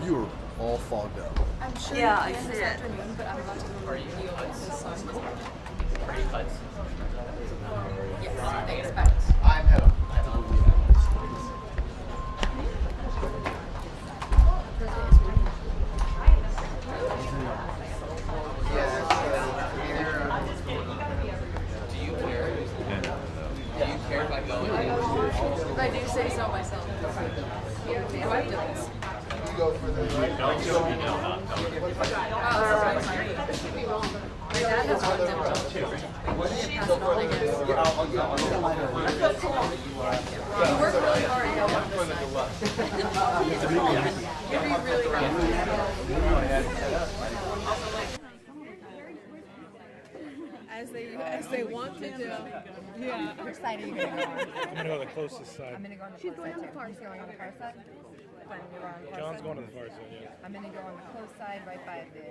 You are all fogged up. I'm sure Yeah, you I can see this it. afternoon, but I'm about to go to the video with the sun. Yes, I expect. I'm head on. If I do say so myself. Do I have to? You go for the right. My dad has one now. You work really hard. You don't want this side. You'd be really As they want to do. Yeah. Which side are you going to go on? I'm gonna go to the closest side. I'm going to go on the close side too. She's going on the far side? Fine, you're on the far John's side. going to the far side, yeah. I'm going to go on the close side right by the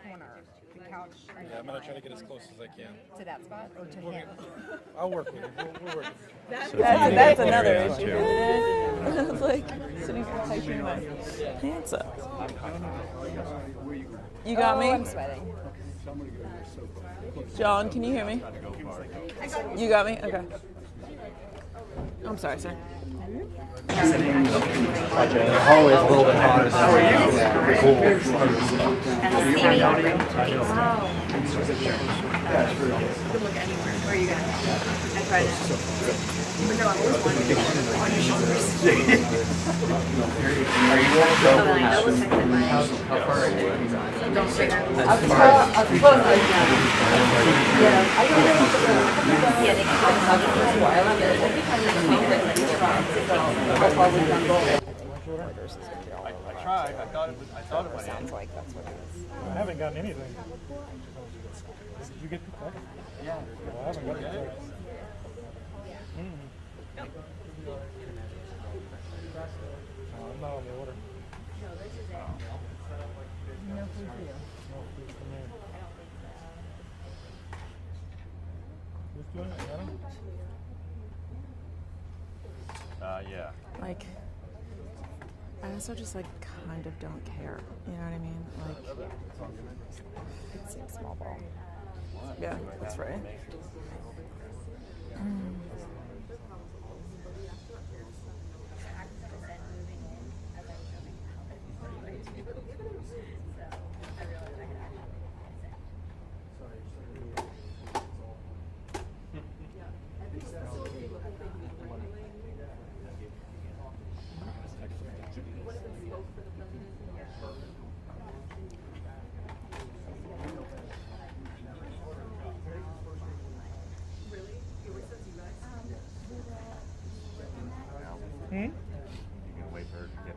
corner, the couch. Yeah, I'm gonna try to get as close as I can. To that spot or to him? I'll work with him. We'll work. That's another issue. It's like sitting here typing my pants up. You got me? I'm sweating. John, can you hear me? You got me? Okay. I'm sorry, sir. The hallway's a little bit hotter. Cool. Where are you going? I tried it. But no, I always wanted to get on your shoulders. I double checked that my don't say that. I suppose I can. Yeah, I don't know. Yeah, they can talk about it for a while. I tried. I thought it went Sounds like that's what it is. I haven't gotten anything. Did you get the text? Yeah. Well, I haven't got the text. I'm not on the order. No food for you. No food for me. Who's doing it, Anna? Yeah. Like, I also just like kind of don't care. You know what I mean? Like, It's a small ball. yeah, that's right.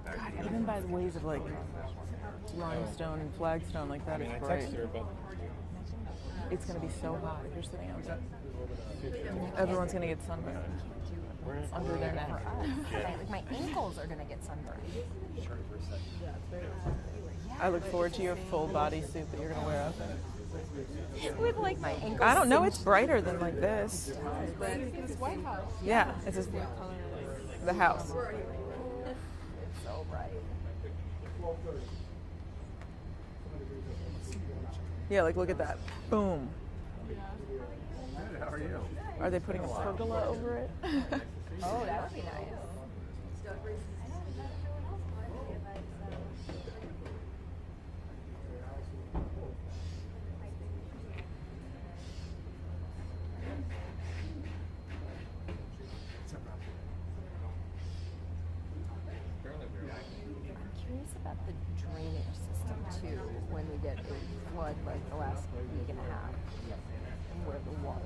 God, even by the ways of like limestone and flagstone like that I mean, is I great. texted her, but It's gonna be so hot if you're sitting outside. Everyone's gonna get sunburned under their neck. Like my ankles are going to get sunburned. I look forward to your full body suit that you're gonna wear out there. With like my ankles. I don't know. It's brighter than like this. This White House. Yeah, it's just the house. So bright. Yeah, like look at that. Boom. How are you? Are they putting a pergola over it? Oh, that would be nice. I'm curious about the drainage system too when we get a flood like the last week and a half. And where the water's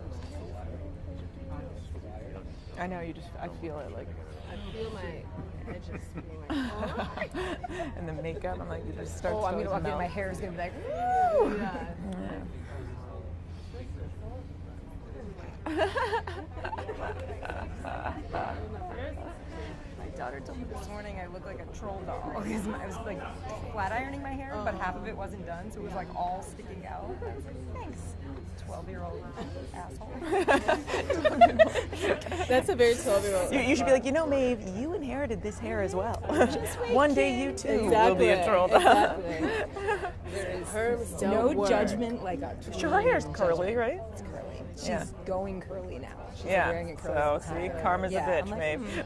I know. You just. I feel it. Like. I feel my edges being like, And the makeup. I'm like, you just start. I'm gonna walk in, my hair is gonna be like, woo! My daughter told me this morning I look like a troll doll because I was like flat ironing my hair, but half of it wasn't done, so it was like all sticking out. I was like, thanks, 12-year-old asshole. That's a very 12-year-old. You should be like, you know, Maeve, you inherited this hair as well. Just wait, One day kid. you too will Exactly. be enthralled. Exactly. There is No judgment, like a Sure, her hair's curly, right? It's curly. She's Yeah. going curly now. She's Yeah. wearing a curly So hat. see, karma's Yeah, a bitch, I'm like, Maeve.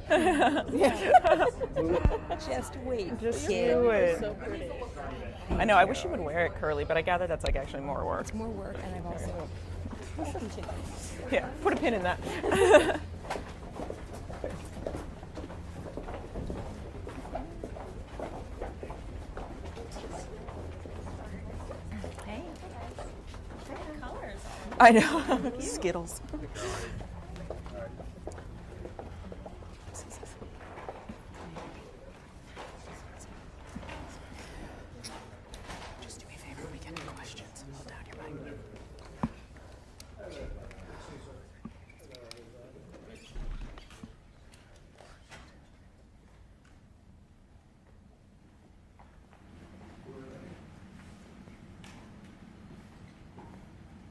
Just wait. Just kid. do it. so pretty. I know. I wish you would wear it curly, but I gather that's like actually more work. It's more work, and I've also. Yeah, put a pin in that. Hey. Colors. I know. Skittles. Just do me a favor, we get questions and hold down your mic.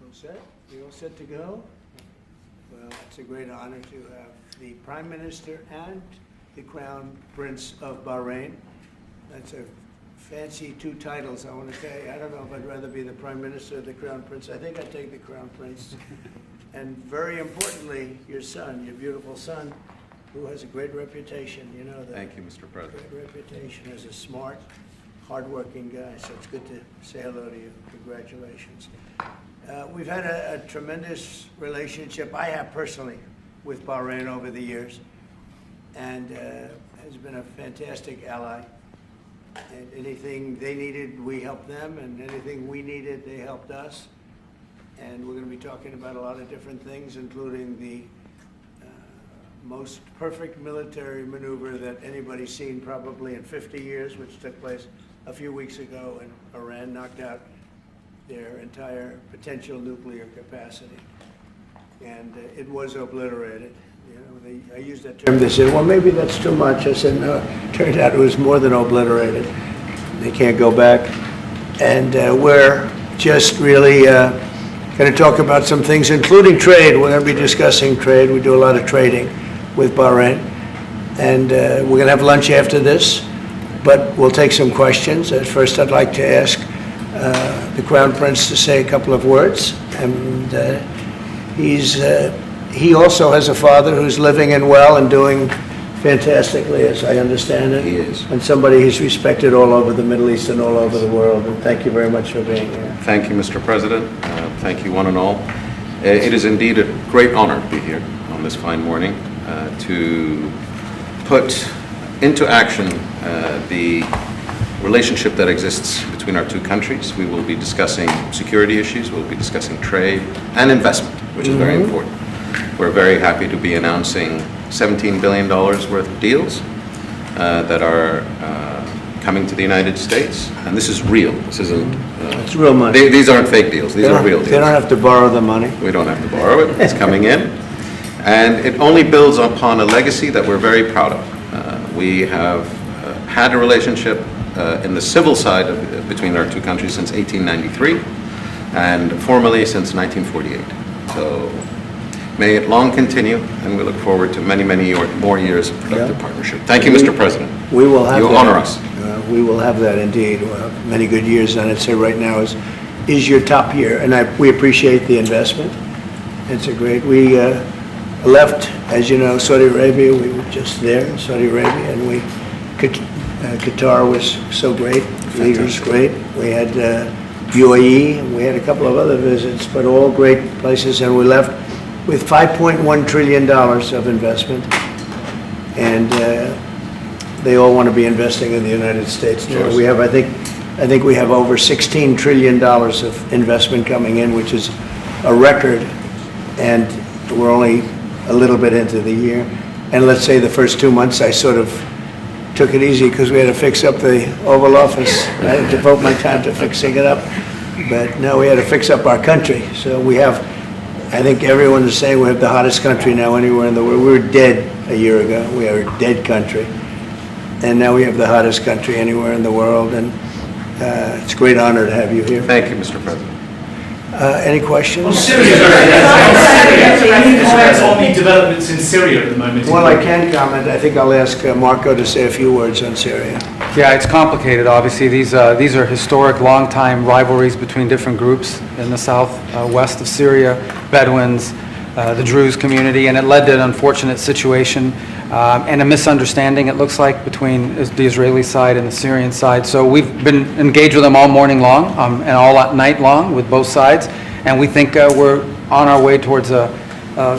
All set? You all set to go? Well, it's a great honor to have the Prime Minister and the Crown Prince of Bahrain. That's a fancy two titles, I want to tell you. I don't know if I'd rather be the Prime Minister or the Crown Prince. I think I'd take the Crown Prince. And very importantly, your son, your beautiful son, who has a great reputation, you know that. Thank you, Mr. President. Great reputation as a smart, hardworking guy, so it's good to say hello to you. Congratulations. We've had a tremendous relationship, I have personally, with Bahrain over the years, and has been a fantastic ally. And anything they needed, we helped them, and anything we needed, they helped us. And we're going to be talking about a lot of different things, including the most perfect military maneuver that anybody's seen probably in 50 years, which took place a few weeks ago, and Iran knocked out their entire potential nuclear capacity. And it was obliterated. You know, I used that term. They said, well, maybe that's too much. I said, no, it turned out it was more than obliterated. They can't go back. And we're just really going to talk about some things, including trade. We're going to be discussing trade. We do a lot of trading with Bahrain. And we're going to have lunch after this, but we'll take some questions. At first, I'd like to ask the Crown Prince to say a couple of words. And he also has a father who's living and well and doing fantastically, as I understand it. He is. And somebody who's respected all over the Middle East and all over the world. And thank you very much for being here. Thank you, Mr. President. Thank you, one and all. It is indeed a great honor to be here on this fine morning to put into action the relationship that exists between our two countries. We will be discussing security issues, we'll be discussing trade and investment, which is very important. We're very happy to be announcing $17 billion worth of deals that are coming to the United States. And this is real. This isn't... It's real money. These aren't fake deals. These are real deals. They don't have to borrow the money. We don't have to borrow it. It's coming in. And it only builds upon a legacy that we're very proud of. We have had a relationship in the civil side between our two countries since 1893 and formally since 1948. So may it long continue, and we look forward to many, many more years of productive partnership. Thank you, Mr. President. We will have You that. honor us. We will have that indeed. We'll have many good years, and I'd say right now is your top year, and we appreciate the investment. It's a great. We left, as you know, Saudi Arabia. We were just there in Saudi Arabia, and Qatar was so great. Leaders great. We had UAE, and we had a couple of other visits, but all great places, and we left with $5.1 trillion of investment, and they all want to be investing in the United States now. We have, I think we have over $16 trillion of investment coming in, which is a record, and we're only a little bit into the year. And let's say the first 2 months I sort of took it easy because we had to fix up the Oval Office. I had to devote my time to fixing it up, but now we had to fix up our country. So we have, I think everyone is saying we have the hottest country now anywhere in the world. We were dead a year ago. We are a dead country. And now we have the hottest country anywhere in the world. And it's a great honor to have you here. Thank you, Mr. President. Any questions? Syria. Can you comment on the developments in Syria at the moment? Well, I can comment. I think I'll ask Marco to say a few words on Syria. Yeah, it's complicated, obviously. These are historic, long-time rivalries between different groups in the south-west of Syria, Bedouins, the Druze community, and it led to an unfortunate situation and a misunderstanding, it looks like, between the Israeli side and the Syrian side. So we've been engaged with them all morning long and all night long with both sides, and we think we're on our way towards a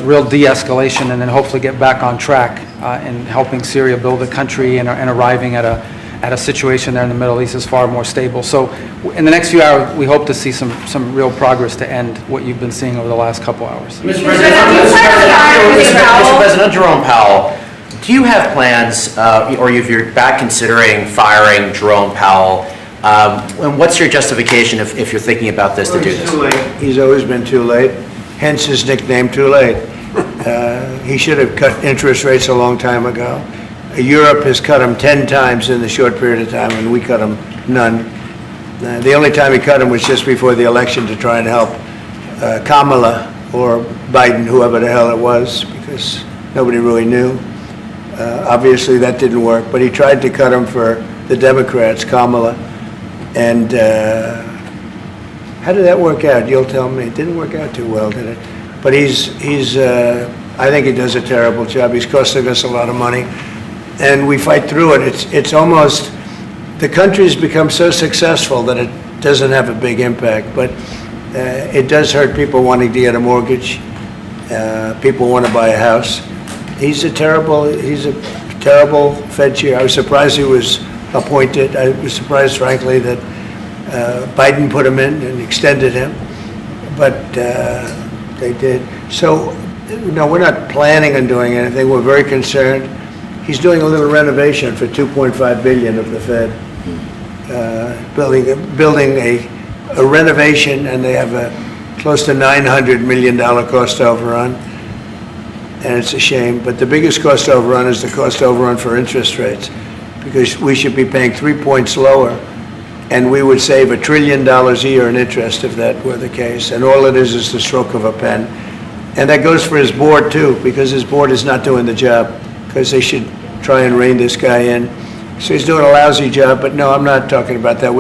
real de-escalation and then hopefully get back on track in helping Syria build a country and arriving at a situation there in the Middle East is far more stable. So in the next few hours, we hope to see some real progress to end what you've been seeing over the last couple hours. Mr. President, Jerome Powell, do you have plans, or if you're back considering firing Jerome Powell, and what's your justification if you're thinking about this to do this? Too late. He's always been too late, hence his nickname, Too Late. He should have cut interest rates a long time ago. Europe has cut them 10 times in the short period of time, and we cut them none. The only time he cut them was just before the election to try and help Kamala or Biden, whoever the hell it was, because nobody really knew. Obviously, that didn't work, but he tried to cut them for the Democrats, Kamala. And how did that work out? You'll tell me. It didn't work out too well, did it? But I think he does a terrible job. He's costing us a lot of money. And we fight through it. It's almost, the country's become so successful that it doesn't have a big impact, but it does hurt people wanting to get a mortgage. People want to buy a house. He's a terrible Fed chair. I was surprised he was appointed. I was surprised, frankly, that Biden put him in and extended him, but they did. So, no, we're not planning on doing anything. We're very concerned. He's doing a little renovation for $2.5 billion of the Fed, building a renovation, and they have a close to $900 million cost overrun, and it's a shame. But the biggest cost overrun is the cost overrun for interest rates, because we should be paying 3 points lower, and we would save $1 trillion a year in interest if that were the case. And all it is the stroke of a pen. And that goes for his board too, because his board is not doing the job, because they should try and rein this guy in. So he's doing a lousy job, but no, I'm not talking about that.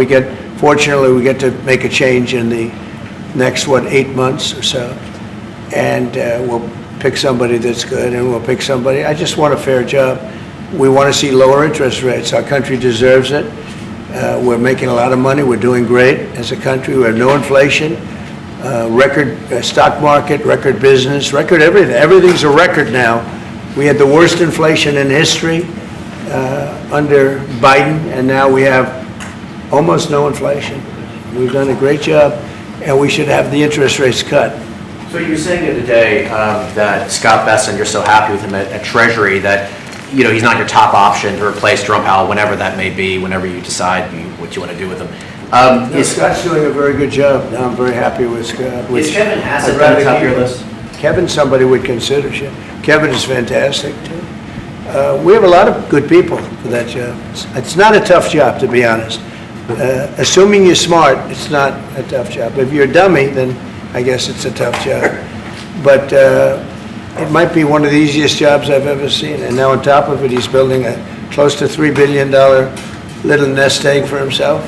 Fortunately, we get to make a change in the next, 8 months or so. And we'll pick somebody that's good, and we'll pick somebody. I just want a fair job. We want to see lower interest rates. Our country deserves it. We're making a lot of money. We're doing great as a country. We have no inflation, record stock market, record business, record everything. Everything's a record now. We had the worst inflation in history under Biden, and now we have almost no inflation. We've done a great job, and we should have the interest rates cut. So you were saying the other day that Scott Bessent, you're so happy with him at Treasury that he's not your top option to replace Jerome Powell whenever that may be, whenever you decide what you want to do with him. Scott's doing a very good job. I'm very happy with Scott. Is Kevin Hassett on the top of your list? Kevin's somebody would consider. Kevin is fantastic, too. We have a lot of good people for that job. It's not a tough job, to be honest. Assuming you're smart, it's not a tough job. If you're a dummy, then I guess it's a tough job. But it might be one of the easiest jobs I've ever seen. And now on top of it, he's building a close to $3 billion little nest egg for himself.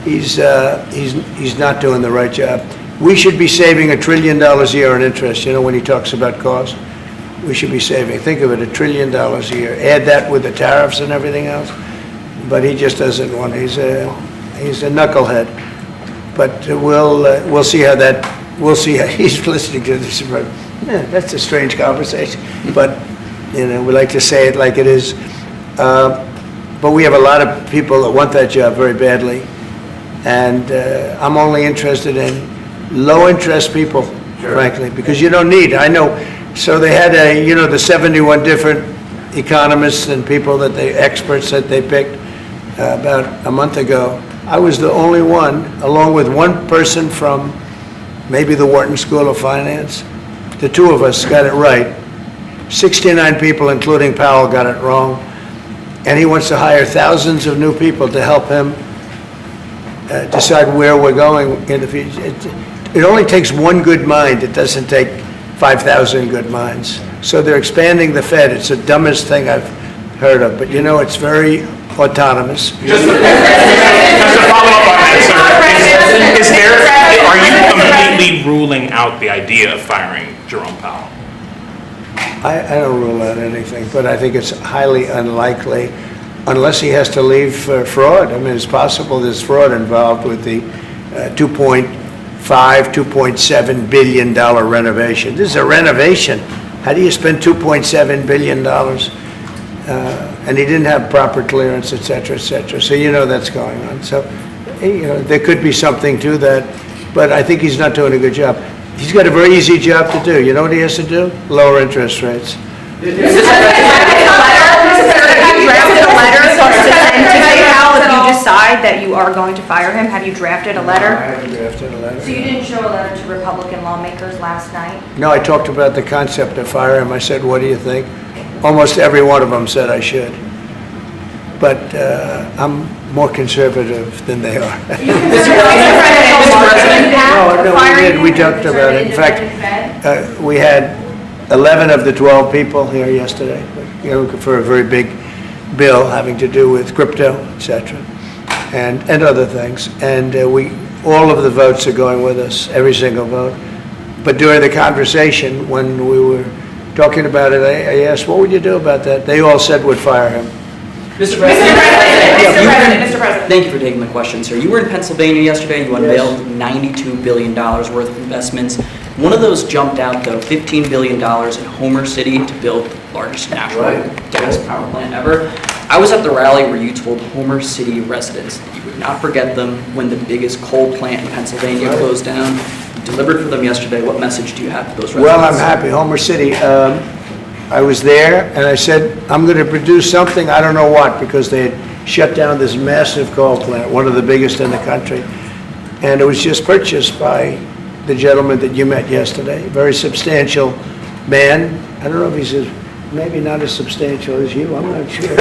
He's not doing the right job. We should be saving $1 trillion a year in interest. When he talks about cost, we should be saving. Think of it, $1 trillion a year. Add that with the tariffs and everything else. But he just doesn't want. He's a knucklehead. But we'll see how that. We'll see how he's listening to this. That's a strange conversation. But we like to say it like it is. But we have a lot of people that want that job very badly, and I'm only interested in low-interest people, frankly, because you don't need. I know. So they had the 71 different economists and people experts that they picked about a month ago. I was the only one, along with one person from maybe the Wharton School of Finance. The two of us got it right. 69 people, including Powell, got it wrong. And he wants to hire thousands of new people to help him decide where we're going in the future. it only takes one good mind. It doesn't take 5,000 good minds. So they're expanding the Fed. It's the dumbest thing I've heard of, but you know, it's very autonomous. Just to follow up on that, sir, are you completely ruling out the idea of firing Jerome Powell? I don't rule out anything, but I think it's highly unlikely unless he has to leave for fraud. I mean, it's possible there's fraud involved with the $2.7 billion renovation. This is a renovation. How do you spend $2.7 billion? And he didn't have proper clearance, et cetera, et cetera. So you know that's going on. So, you know, there could be something to that, but I think he's not doing a good job. He's got a very easy job to do. You know what he has to do? Lower interest rates. Have you drafted a letter to Powell if you decide that you are going to fire him? Have you drafted a I letter? haven't drafted a letter. So you didn't show a letter to Republican lawmakers last night? No, I talked about the concept of fire him. I said, what do you think? Almost every one of them said I should. But I'm more conservative than they are. No, we talked about it. In fact, we had 11 of the 12 people here yesterday, you know, for a very big bill having to do with crypto, et cetera, and other things. And all of the votes are going with us, every single vote. But during the conversation, when we were talking about it, I asked, what would you do about that? They all said would fire him. Mr. President, thank you for taking the question, sir. You were in Pennsylvania yesterday. You unveiled $92 billion worth of investments. One of those jumped out, though, $15 billion in Homer City to build the largest natural gas power plant ever. I was at the rally where you told Homer City residents that you would not forget them when the biggest coal plant in Pennsylvania closed down. You delivered for them yesterday. What message do you have for those residents? Well, I'm happy. Homer City. I was there, and I said, I'm going to produce something, I don't know what, because they had shut down this massive coal plant, one of the biggest in the country. And it was just purchased by the gentleman that you met yesterday, a very substantial man. I don't know if he's maybe not as substantial as you, I'm not sure.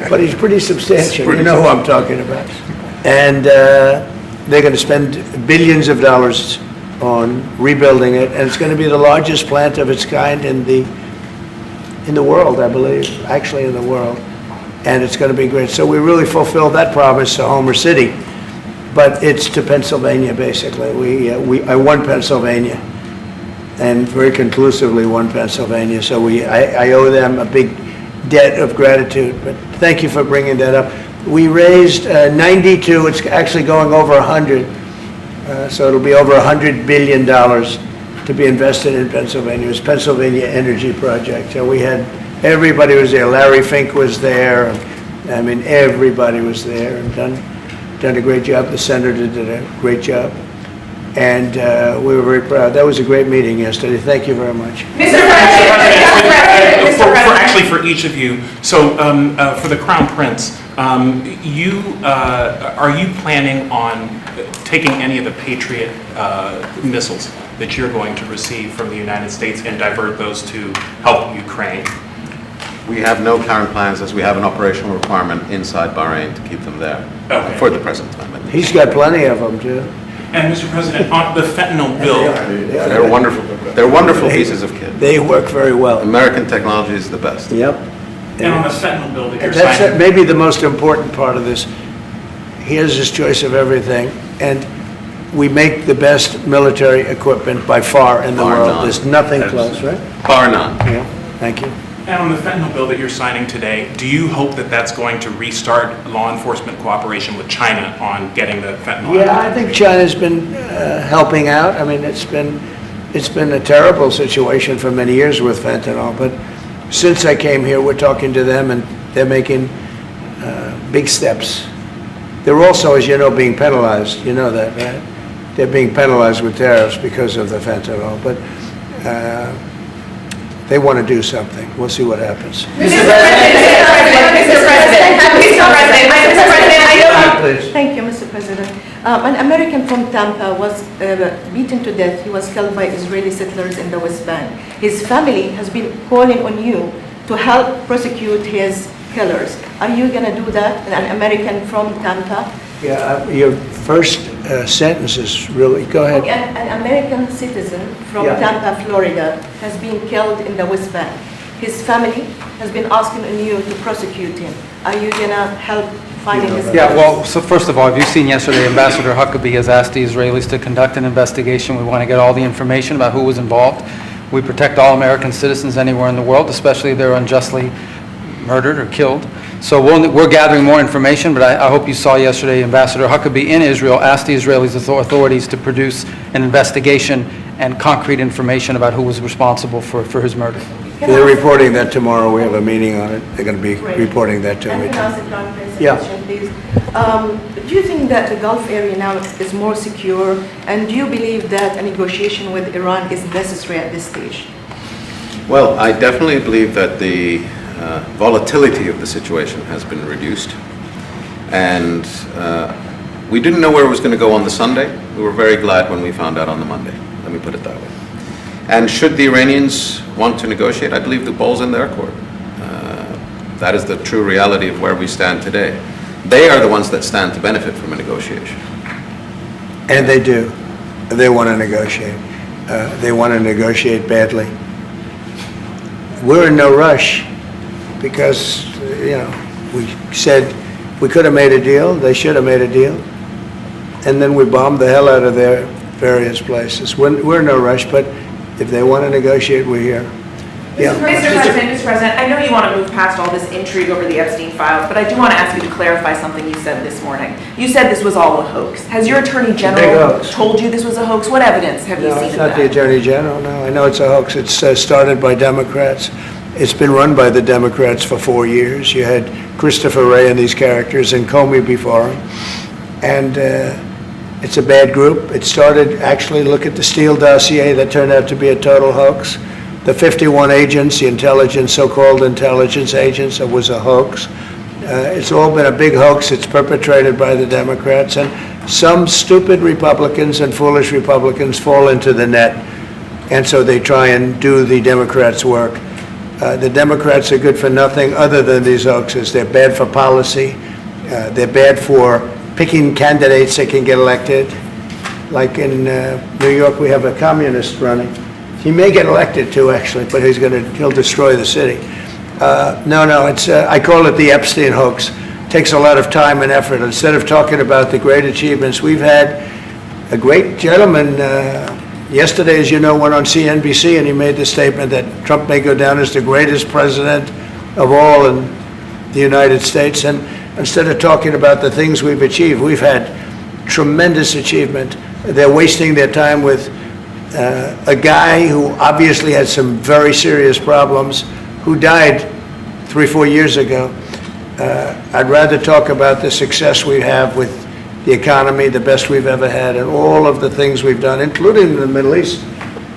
But he's pretty substantial, you know who I'm talking about. And they're going to spend billions of dollars on rebuilding it, and it's going to be the largest plant of its kind in the world, I believe, actually in the world, and it's going to be great. So we really fulfilled that promise to Homer City, but it's to Pennsylvania, basically. I won Pennsylvania, and very conclusively won Pennsylvania, so I owe them a big debt of gratitude, but thank you for bringing that up. We raised 92, it's actually going over 100, so it'll be over $100 billion to be invested in Pennsylvania. It was Pennsylvania Energy Project. So we had, everybody was there. Larry Fink was there. I mean, everybody was there and done a great job. The senator did a great job. And we were very proud. That was a great meeting yesterday. Thank you very much. Mr. President, actually for each of you, so for the Crown Prince, are you planning on taking any of the Patriot missiles that you're going to receive from the United States and divert those to help Ukraine? We have no current plans, as we have an operational requirement inside Bahrain to keep them there for the present time. He's got plenty of them, too. And Mr. President, on the fentanyl bill, they're wonderful. They're wonderful pieces of kit. They work very well. American technology is the best. Yep. And on the fentanyl bill that you're That's signing, maybe the most important part of this. He has his choice of everything, and we make the best military equipment by far in the world. None. There's nothing close, right? Bar none. Yeah. Thank you. and on the fentanyl bill that you're signing today, do you hope that that's going to restart law enforcement cooperation with China on getting the fentanyl? Yeah, I think China's been helping out. I mean, it's been a terrible situation for many years with fentanyl, but since I came here, we're talking to them, and they're making big steps. They're also, as you know, being penalized. You know that, right? They're being penalized with tariffs because of the fentanyl, but they want to do something. We'll see what happens. Mr. President, Thank you, Mr. President. An American from Tampa was beaten to death. He was killed by Israeli settlers in the West Bank. His family has been calling on you to help prosecute his killers. Are you going to do that? An American from Tampa Yeah, your first sentence is really, go ahead. Okay, an American citizen from Yeah. Tampa, Florida, has been killed in the West Bank. His family has been asking you to prosecute him. Are you gonna help finding his? Yeah, well, so first of all, have you seen yesterday, Ambassador Huckabee has asked the Israelis to conduct an investigation. We want to get all the information about who was involved. We protect all American citizens anywhere in the world, especially if they're unjustly murdered or killed. So we're gathering more information, but I hope you saw yesterday Ambassador Huckabee in Israel asked the Israeli authorities to produce an investigation and concrete information about who was responsible for his murder. They're reporting that tomorrow. We have a meeting on it. They're going to be reporting that to me. Can I ask a conference Yeah. question, please? Do you think that the Gulf area now is more secure, and do you believe that a negotiation with Iran is necessary at this stage? Well, I definitely believe that the volatility of the situation has been reduced. And we didn't know where it was going to go on the Sunday. We were very glad when we found out on the Monday. Let me put it that way. And should the Iranians want to negotiate, I believe the ball's in their court. That is the true reality of where we stand today. They are the ones that stand to benefit from a negotiation. And they do. They want to negotiate. They want to negotiate badly. We're in no rush because, we said we could have made a deal. They should have made a deal. And then we bombed the hell out of their various places. We're in no rush, but if they want to negotiate, we're here. Yeah. Mr. President, I know you want to move past all this intrigue over the Epstein files, but I do want to ask you to clarify something you said this morning. You said this was all a hoax. Has your Attorney General told you this was a hoax? What evidence have you seen of It's that? not the Attorney General, no. I know it's a hoax. It's started by Democrats. It's been run by the Democrats for 4 years. You had Christopher Wray and these characters and Comey before him. And it's a bad group. It started, actually, look at the Steele dossier that turned out to be a total hoax. The 51 agents, the intelligence, so-called intelligence agents, it was a hoax. It's all been a big hoax. It's perpetrated by the Democrats. And some stupid Republicans and foolish Republicans fall into the net. And so they try and do the Democrats' work. The Democrats are good for nothing other than these hoaxes. They're bad for policy. They're bad for picking candidates that can get elected. Like in New York, we have a communist running. He may get elected too, actually, but he'll destroy the city. I call it the Epstein hoax. It takes a lot of time and effort. Instead of talking about the great achievements, we've had a great gentleman. Yesterday, as you know, went on CNBC and he made the statement that Trump may go down as the greatest president of all in the United States. And instead of talking about the things we've achieved, we've had tremendous achievement. They're wasting their time with a guy who obviously had some very serious problems, who died 3-4 years ago. I'd rather talk about the success we have with the economy, the best we've ever had, and all of the things we've done, including in the Middle East.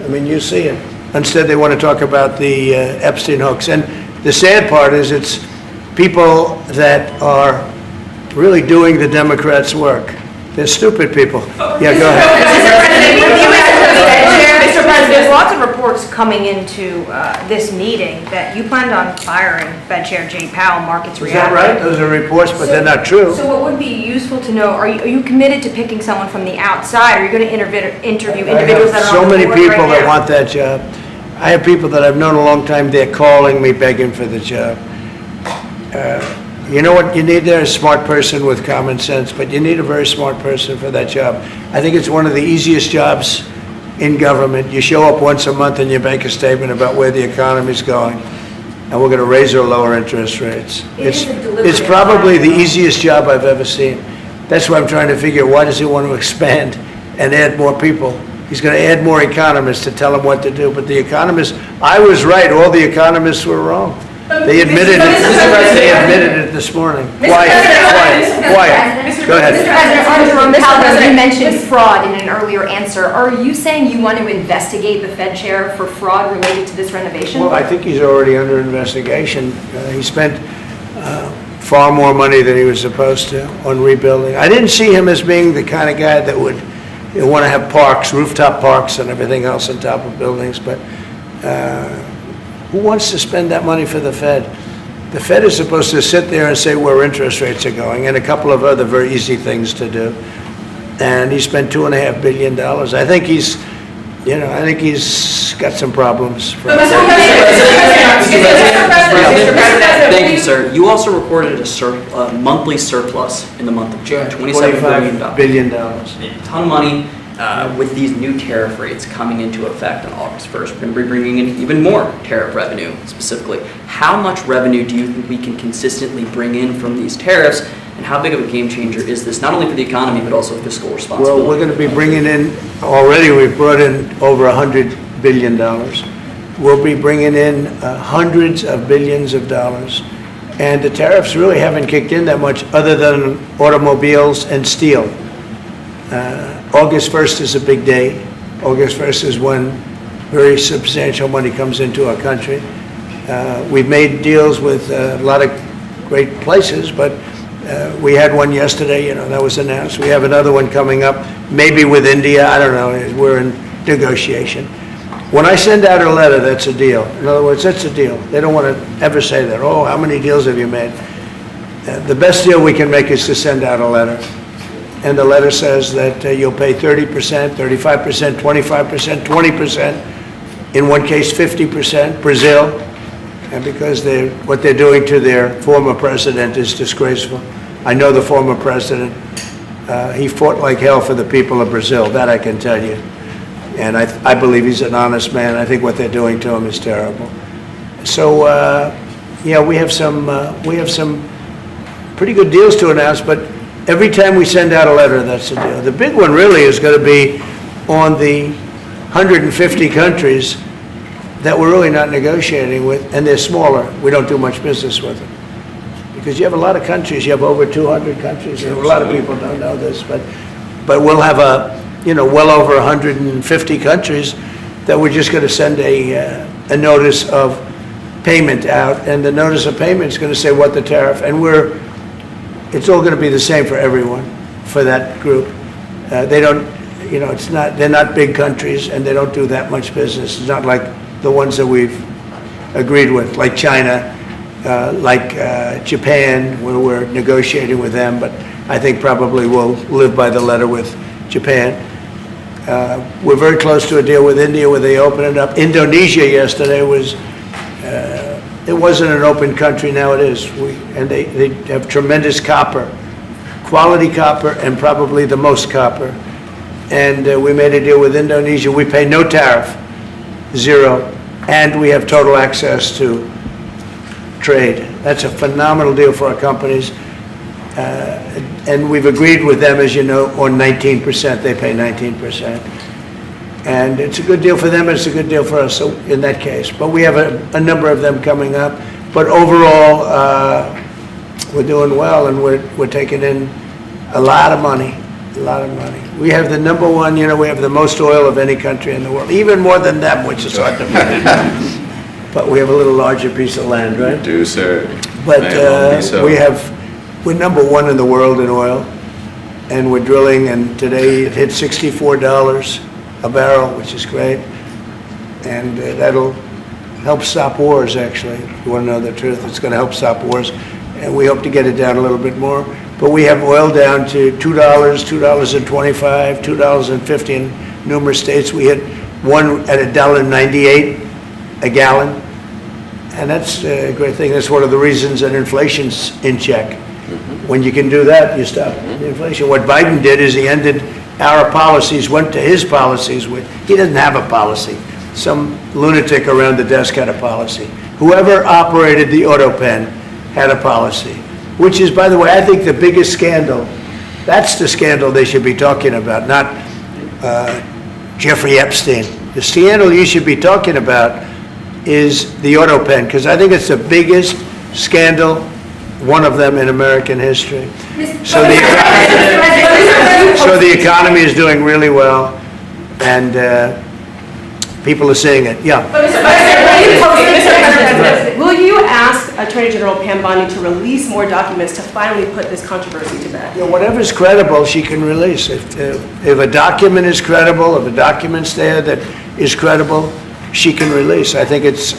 I mean, you see it. Instead, they want to talk about the Epstein hoax. And the sad part is it's people that are really doing the Democrats' work. They're stupid people. Yeah, go ahead. Mr. President, there's lots of reports coming into this meeting that you planned on firing Fed Chair Jay Powell. Markets Is that reacted. right? Those are reports, but they're not true. So what would be useful to know, are you committed to picking someone from the outside? Are you going to interview individuals that are so on the many board people right that now? want that job. I have people that I've known a long time, they're calling me begging for the job. You know what you need there? A smart person with common sense, but you need a very smart person for that job. I think it's one of the easiest jobs in government. You show up once a month and you make a statement about where the economy's going, and we're going to raise or lower interest rates. It's probably the easiest job I've ever seen. That's why I'm trying to figure, why does he want to expand and add more people? He's going to add more economists to tell him what to do, but the economists, I was right, all the economists were wrong. They admitted it. They admitted it this morning. Quiet. Go ahead. Mr. President, on Jerome Powell, you mentioned fraud in an earlier answer. Are you saying you want to investigate the Fed chair for fraud related to this renovation? Well, I think he's already under investigation. He spent far more money than he was supposed to on rebuilding. I didn't see him as being the kind of guy that would want to have parks, rooftop parks and everything else on top of buildings, but who wants to spend that money for the Fed? The Fed is supposed to sit there and say where interest rates are going, and a couple of other very easy things to do. And he spent $2.5 billion. I think he's got some problems. Thank you, sir. You also recorded a monthly surplus in the month of June, $27 billion. $25 A ton of money. With these new tariff rates coming into effect on August 1st, we're going to be bringing in even more tariff revenue specifically. How much revenue do you think we can consistently bring in from these tariffs, and how big of a game changer is this, not only for the economy, but also fiscal responsibility? Well, we're going to be bringing in, already we've brought in over $100 billion. We'll be bringing in hundreds of billions of dollars. And the tariffs really haven't kicked in that much other than automobiles and steel. August 1st is a big day. August 1st is when very substantial money comes into our country. We've made deals with a lot of great places, but we had one yesterday, that was announced. We have another one coming up, maybe with India, I don't know, we're in negotiation. When I send out a letter, that's a deal. In other words, that's a deal. They don't want to ever say that, oh, how many deals have you made? The best deal we can make is to send out a letter. And the letter says that you'll pay 30%, 35%, 25%, 20%, in one case 50%, Brazil, and because what they're doing to their former president is disgraceful. I know the former president, he fought like hell for the people of Brazil, that I can tell you. And I believe he's an honest man. I think what they're doing to him is terrible. So, yeah, we have some pretty good deals to announce, but every time we send out a letter, that's the deal. The big one really is going to be on the 150 countries that we're really not negotiating with, and they're smaller. We don't do much business with them. Because you have a lot of countries, you have over 200 countries, and a lot of people don't know this, but we'll have well over 150 countries that we're just going to send a notice of payment out, and the notice of payment is going to say what the tariff, and it's all going to be the same for everyone, for that group. They don't, they're not big countries, and they don't do that much business. It's not like the ones that we've agreed with, like China, like Japan, where we're negotiating with them, but I think probably we'll live by the letter with Japan. We're very close to a deal with India where they open it up. Indonesia yesterday was, it wasn't an open country, now it is. And they have tremendous copper, quality copper, and probably the most copper. And we made a deal with Indonesia. We pay no tariff, zero, and we have total access to trade. That's a phenomenal deal for our companies. And we've agreed with them, as you know, on 19%. They pay 19%. And it's a good deal for them, and it's a good deal for us, so in that case. But we have a number of them coming up. But overall, we're doing well, and we're taking in a lot of money, a lot of money. We have the number one, we have the most oil of any country in the world, even more than them, which is hard to believe. But we have a little larger piece of land, right? You do, sir. But we're number one in the world in oil, and we're drilling, and today it hit $64 a barrel, which is great, and that'll help stop wars, actually. If you want to know the truth, it's going to help stop wars, and we hope to get it down a little bit more. But we have oil down to $2, $2.25, $2.50 in numerous states. We hit one at $1.98 a gallon, and that's a great thing. That's one of the reasons that inflation's in check. When you can do that, you stop the inflation. What Biden did is he ended our policies, went to his policies. He doesn't have a policy. Some lunatic around the desk had a policy. Whoever operated the auto pen had a policy, which is, by the way, I think the biggest scandal. That's the scandal they should be talking about, not Jeffrey Epstein. The scandal you should be talking about is the auto pen, because I think it's the biggest scandal, one of them in American history. So the economy is doing really well, and people are seeing it. Yeah. Will you ask Attorney General Pam Bondi to release more documents to finally put this controversy to bed? Yeah, whatever's credible, she can release. If a document is credible, if a document's there that is credible, she can release. I think it's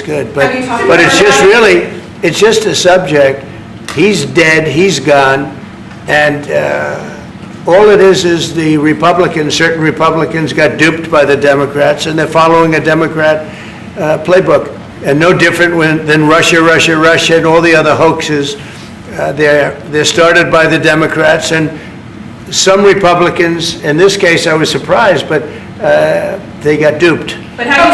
good. But it's just really, it's just a subject. He's dead, he's gone, and all it is the Republicans, certain Republicans got duped by the Democrats, and they're following a Democrat playbook. And no different than Russia, Russia, Russia, and all the other hoaxes. They're started by the Democrats, and some Republicans, in this case I was surprised, but they got duped. But have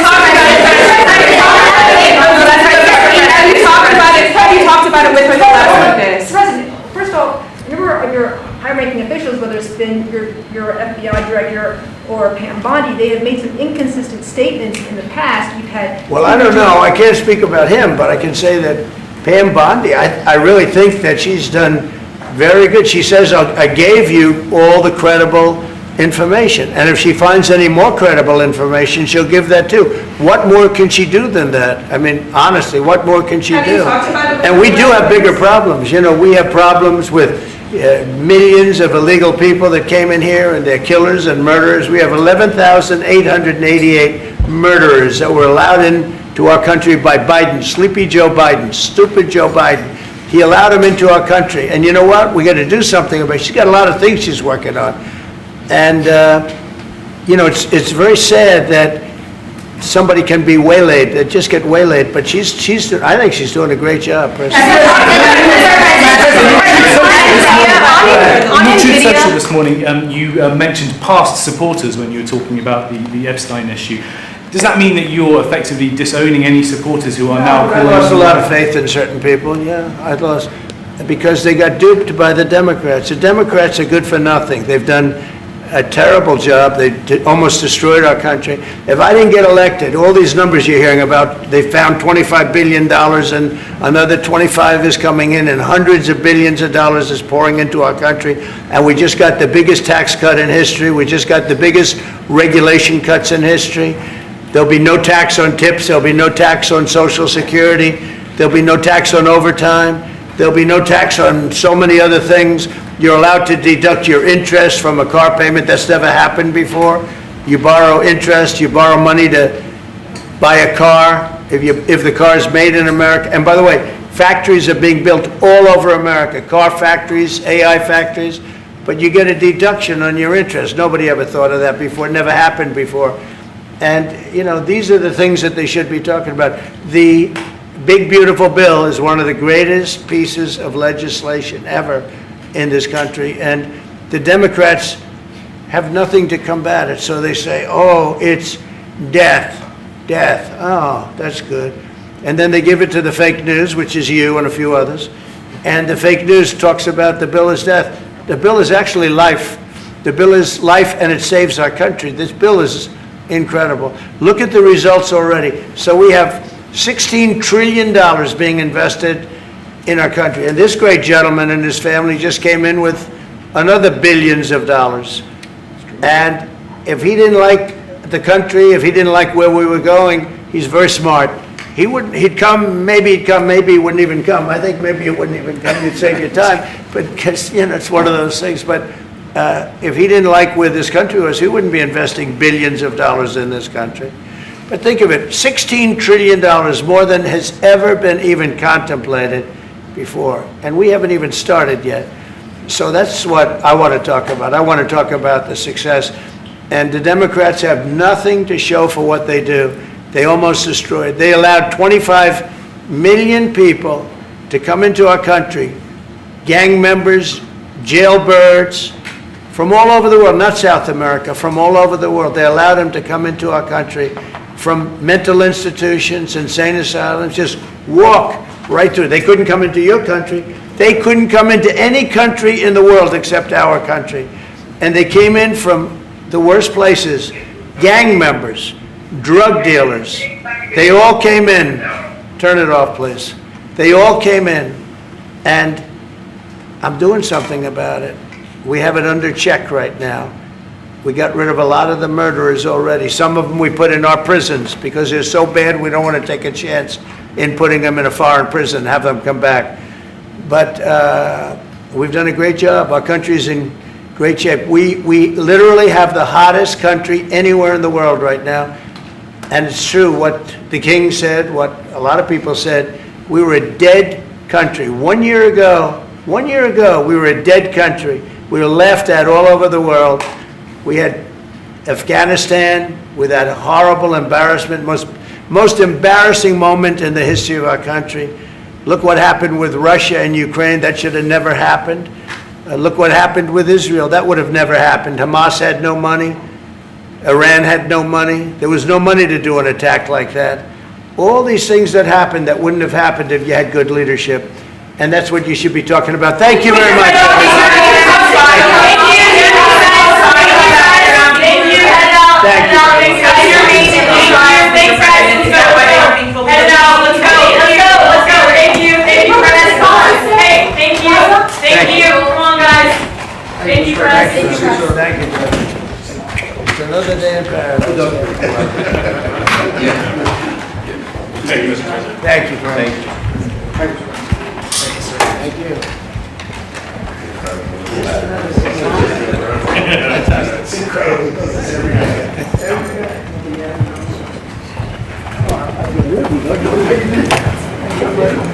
you talked about it with her the last Mr. President, first of all, a number of your high-ranking officials, whether it's been your FBI director or Pam Bondi, they have made some inconsistent statements in the past. You've had... Well, I don't know. I can't speak about him, but I can say that Pam Bondi, I really think that she's done very good. She says, I gave you all the credible information, and if she finds any more credible information, she'll give that too. What more can she do than that? I mean, honestly, what more can she do? And we do have bigger problems. You know, we have problems with millions of illegal people that came in here, and they're killers and murderers. We have 11,888 murderers that were allowed into our country by Biden, sleepy Joe Biden, stupid Joe Biden. He allowed them into our country. And you know what? We got to do something about it. She's got a lot of things she's working on. And, you know, it's very sad that somebody can be waylaid, that just get waylaid, but I think she's doing a great job, personally. In your Truth Social this morning, you mentioned past supporters when you were talking about the Epstein issue. Does that mean that you're effectively disowning any supporters who are now calling... I lost a lot of faith in certain people, yeah. I lost, because they got duped by the Democrats. The Democrats are good for nothing. They've done a terrible job. They almost destroyed our country. If I didn't get elected, all these numbers you're hearing about, they found $25 billion and another 25 is coming in, and hundreds of billions of dollars is pouring into our country, and we just got the biggest tax cut in history. We just got the biggest regulation cuts in history. There'll be no tax on tips. There'll be no tax on Social Security. There'll be no tax on overtime. There'll be no tax on so many other things. You're allowed to deduct your interest from a car payment. That's never happened before. You borrow interest. You borrow money to buy a car if the car is made in America. And by the way, factories are being built all over America. Car factories, AI factories. But you get a deduction on your interest. Nobody ever thought of that before. It never happened before. And, you know, these are the things that they should be talking about. The Big Beautiful Bill is one of the greatest pieces of legislation ever in this country. And the Democrats have nothing to combat it. So they say, oh, it's death, death. Oh, that's good. And then they give it to the fake news, which is you and a few others. And the fake news talks about the bill is death. The bill is actually life. The bill is life, and it saves our country. This bill is incredible. Look at the results already. So we have $16 trillion being invested in our country. And this great gentleman and his family just came in with another billions of dollars. And if he didn't like the country, if he didn't like where we were going, he's very smart. He'd come, maybe he wouldn't even come. I think maybe he wouldn't even come. You'd save your time. But, because, you know, it's one of those things. But if he didn't like where this country was, he wouldn't be investing billions of dollars in this country. But think of it, $16 trillion, more than has ever been even contemplated before. And we haven't even started yet. So that's what I want to talk about. I want to talk about the success. And the Democrats have nothing to show for what they do. They almost destroyed. They allowed 25 million people to come into our country, gang members, jailbirds, from all over the world, not South America, from all over the world. They allowed them to come into our country from mental institutions, insane asylums, just walk right through. They couldn't come into your country. They couldn't come into any country in the world except our country. And they came in from the worst places, gang members, drug dealers. They all came in. Turn it off, please. They all came in. And I'm doing something about it. We have it under check right now. We got rid of a lot of the murderers already. Some of them we put in our prisons because they're so bad we don't want to take a chance in putting them in a foreign prison, have them come back. But we've done a great job. Our country's in great shape. We literally have the hottest country anywhere in the world right now. And it's true what the king said, what a lot of people said. We were a dead country. 1 year ago, we were a dead country. We were laughed at all over the world. We had Afghanistan with that horrible embarrassment, most embarrassing moment in the history of our country. Look what happened with Russia and Ukraine. That should have never happened. Look what happened with Israel. That would have never happened. Hamas had no money. Iran had no money. There was no money to do an attack like that. All these things that happened that wouldn't have happened if you had good leadership. And that's what you should be talking about. Thank you very much. Thank you, Press. Thank you. It's another day in paradise. Thank you, Mr. President. Thank you, Frank. Thank you. Thank you.